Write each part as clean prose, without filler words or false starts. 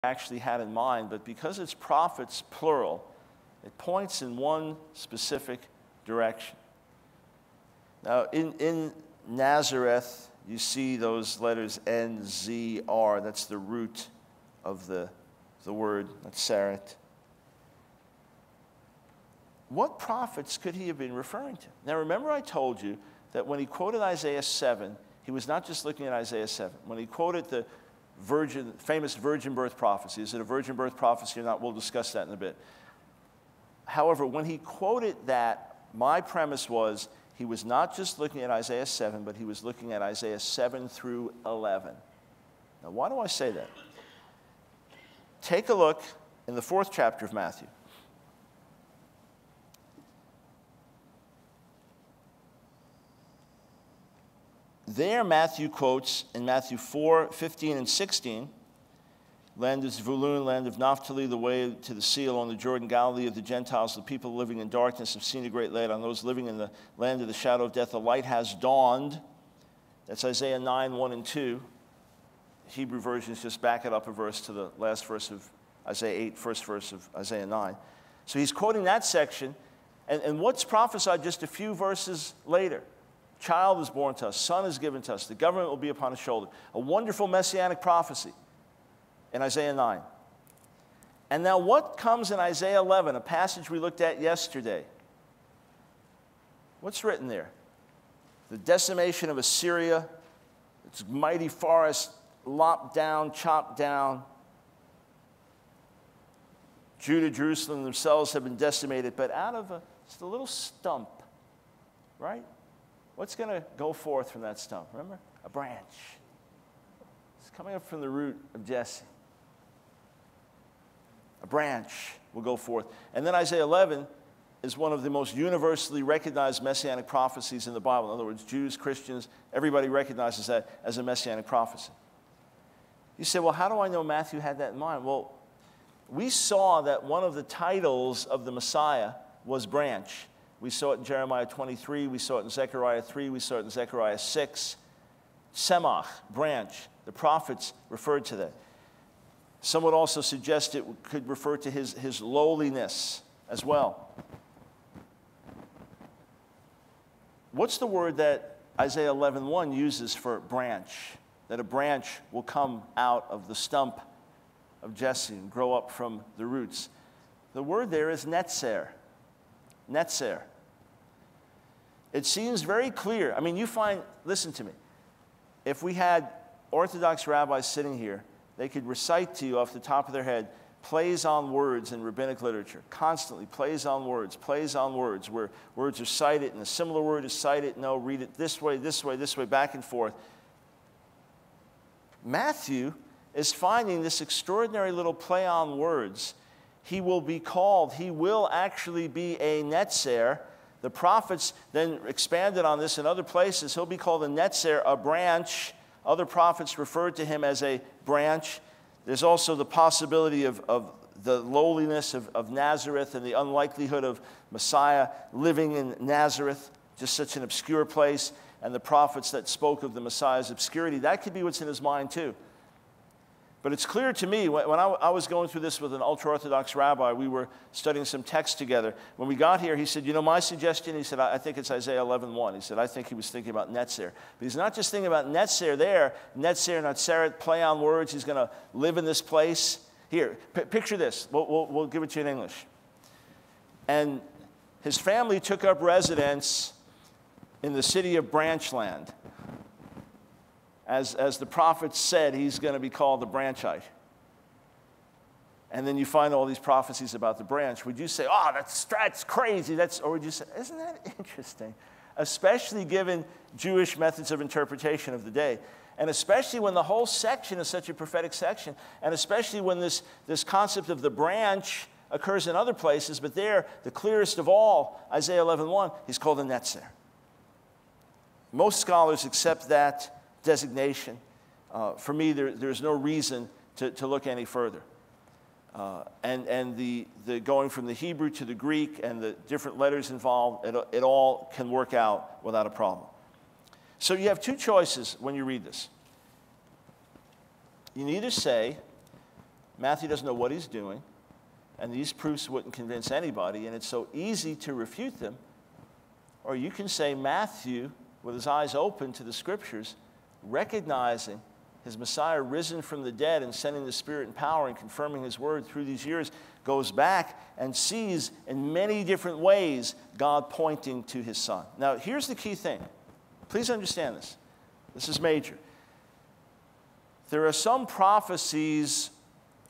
actually had in mind, but because it's prophets, plural, it points in one specific direction. Now, in Nazareth, you see those letters N-Z-R. That's the root of the word, that's Saret. What prophets could he have been referring to? Now, remember I told you that when he quoted Isaiah 7, he was not just looking at Isaiah 7. When he quoted the famous virgin birth prophecy, is it a virgin birth prophecy or not? We'll discuss that in a bit. However, when he quoted that, my premise was he was not just looking at Isaiah 7, but he was looking at Isaiah 7 through 11. Now, why do I say that? Take a look in the 4th chapter of Matthew. There, Matthew quotes in Matthew 4, 15 and 16, land of Zebulun, land of Naphtali, the way to the sea along the Jordan, Galilee of the Gentiles, the people living in darkness have seen a great light. On those living in the land of the shadow of death, a light has dawned. That's Isaiah 9, 1 and 2. Hebrew versions just back it up a verse to the last verse of Isaiah 8, first verse of Isaiah 9. So he's quoting that section. And what's prophesied just a few verses later? Child is born to us, son is given to us, the government will be upon his shoulder. A wonderful messianic prophecy in Isaiah 9. And now what comes in Isaiah 11, a passage we looked at yesterday? What's written there? The decimation of Assyria, its mighty forest lopped down, chopped down. Judah, Jerusalem themselves have been decimated, but out of just a little stump, right? What's going to go forth from that stump? Remember? A branch. It's coming up from the root of Jesse. A branch will go forth. And then Isaiah 11 is one of the most universally recognized messianic prophecies in the Bible. In other words, Jews, Christians, everybody recognizes that as a messianic prophecy. You say, well, how do I know Matthew had that in mind? Well, we saw that one of the titles of the Messiah was branch. We saw it in Jeremiah 23, we saw it in Zechariah 3, we saw it in Zechariah 6. Semach, branch. The prophets referred to that. Some would also suggest it could refer to his lowliness as well. What's the word that Isaiah 11:1 uses for branch? That a branch will come out of the stump of Jesse and grow up from the roots. The word there is netzer. Netzer. It seems very clear. I mean, you find, listen to me, if we had Orthodox rabbis sitting here, they could recite to you off the top of their head plays on words in rabbinic literature, constantly plays on words, where words are cited and a similar word is cited, no, read it this way, back and forth. Matthew is finding this extraordinary little play on words. He will be called, he will actually be a netzer. The prophets then expanded on this in other places. He'll be called a netzer, a branch. Other prophets referred to him as a branch. There's also the possibility of the lowliness of Nazareth and the unlikelihood of Messiah living in Nazareth, just such an obscure place, and the prophets that spoke of the Messiah's obscurity. That could be what's in his mind too. But it's clear to me, when I was going through this with an ultra-Orthodox rabbi, we were studying some text together. When we got here, he said, you know, my suggestion, he said, I think it's Isaiah 11:1. He said, I think he was thinking about netzer. But he's not just thinking about netzer there. Netzer, natseret, play on words. He's going to live in this place. Here, picture this. We'll give it to you in English. And his family took up residence in the city of Branchland. As the prophet said, he's going to be called the branchite. And then you find all these prophecies about the branch. Would you say, oh, that's crazy? Or would you say, isn't that interesting? Especially given Jewish methods of interpretation of the day. And especially when the whole section is such a prophetic section. And especially when this concept of the branch occurs in other places. But there, the clearest of all, Isaiah 11:1, he's called a netzer. Most scholars accept that designation. For me, there's no reason to look any further. And the going from the Hebrew to the Greek and the different letters involved, it all can work out without a problem. So you have two choices when you read this. You can either say, Matthew doesn't know what he's doing, and these proofs wouldn't convince anybody, and it's so easy to refute them. Or you can say Matthew, with his eyes open to the Scriptures, recognizing his Messiah risen from the dead and sending the Spirit and power and confirming his word through these years, goes back and sees in many different ways God pointing to his Son. Now, here's the key thing. Please understand this. This is major. There are some prophecies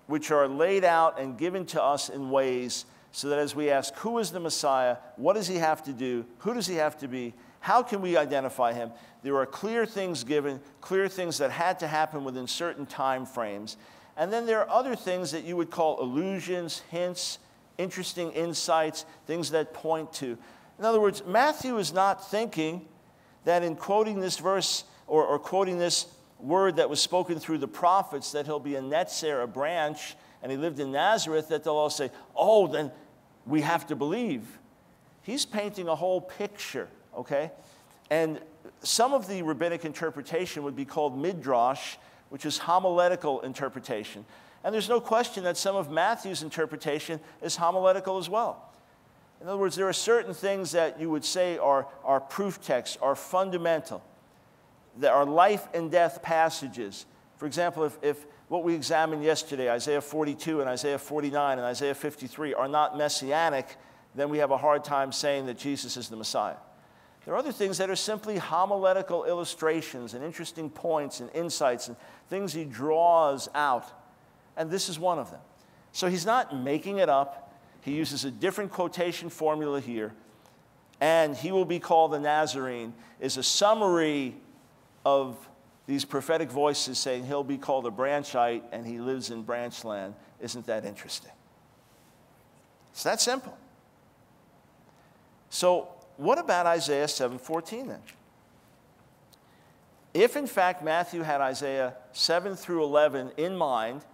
which are laid out and given to us in ways so that as we ask, who is the Messiah? What does he have to do? Who does he have to be? How can we identify him? There are clear things given, clear things that had to happen within certain time frames. And then there are other things that you would call allusions, hints, interesting insights, things that point to. In other words, Matthew is not thinking that in quoting this verse or quoting this word that was spoken through the prophets, that he'll be a netzer, a branch, and he lived in Nazareth, that they'll all say, oh, then we have to believe. He's painting a whole picture, okay? And some of the rabbinic interpretation would be called midrash, which is homiletical interpretation. And there's no question that some of Matthew's interpretation is homiletical as well. In other words, there are certain things that you would say are proof texts, are fundamental, that are life and death passages. For example, if what we examined yesterday, Isaiah 42 and Isaiah 49 and Isaiah 53, are not messianic, then we have a hard time saying that Jesus is the Messiah. There are other things that are simply homiletical illustrations and interesting points and insights and things he draws out. And this is one of them. So he's not making it up. He uses a different quotation formula here. And he will be called the Nazarene is a summary of these prophetic voices saying he'll be called a branchite and he lives in branchland. Isn't that interesting? It's that simple. So what about Isaiah 7:14 then? If in fact Matthew had Isaiah 7 through 11 in mind,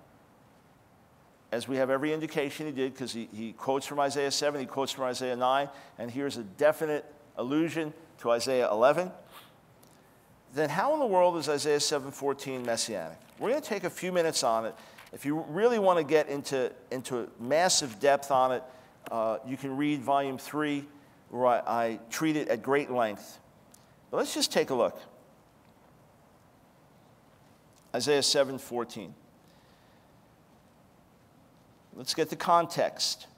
as we have every indication he did, because he quotes from Isaiah 7, he quotes from Isaiah 9, and here's a definite allusion to Isaiah 11, then how in the world is Isaiah 7:14 messianic? We're going to take a few minutes on it. If you really want to get into massive depth on it, you can read volume 3, where I treat it at great length. But let's just take a look. Isaiah 7:14. Let's get the context.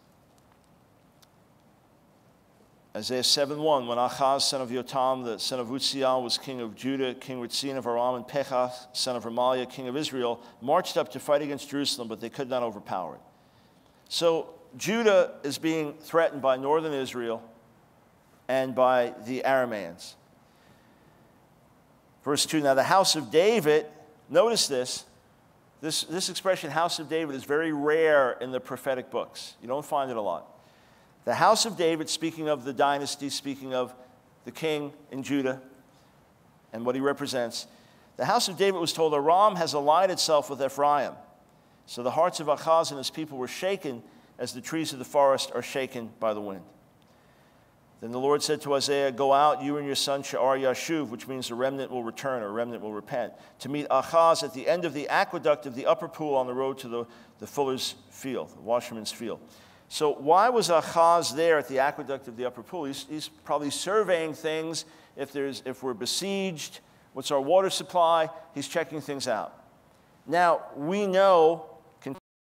Isaiah 7:1, when Achaz, son of Yotam, the son of Uzziah, was king of Judah, King Ritzin of Aram, and Pekah, son of Remaliah, king of Israel, marched up to fight against Jerusalem, but they could not overpower it. So Judah is being threatened by northern Israel and by the Arameans. Verse 2, now the house of David, notice this expression, house of David, is very rare in the prophetic books. You don't find it a lot. The house of David, speaking of the dynasty, speaking of the king in Judah and what he represents, the house of David was told, Aram has allied itself with Ephraim. So the hearts of Achaz and his people were shaken as the trees of the forest are shaken by the wind. Then the Lord said to Isaiah, go out, you and your son She'ar Yashuv, which means a remnant will return, or a remnant will repent, to meet Achaz at the end of the aqueduct of the upper pool on the road to the fuller's field, the washerman's field. So why was Achaz there at the aqueduct of the upper pool? He's probably surveying things. If we're besieged, what's our water supply? He's checking things out. Now, we know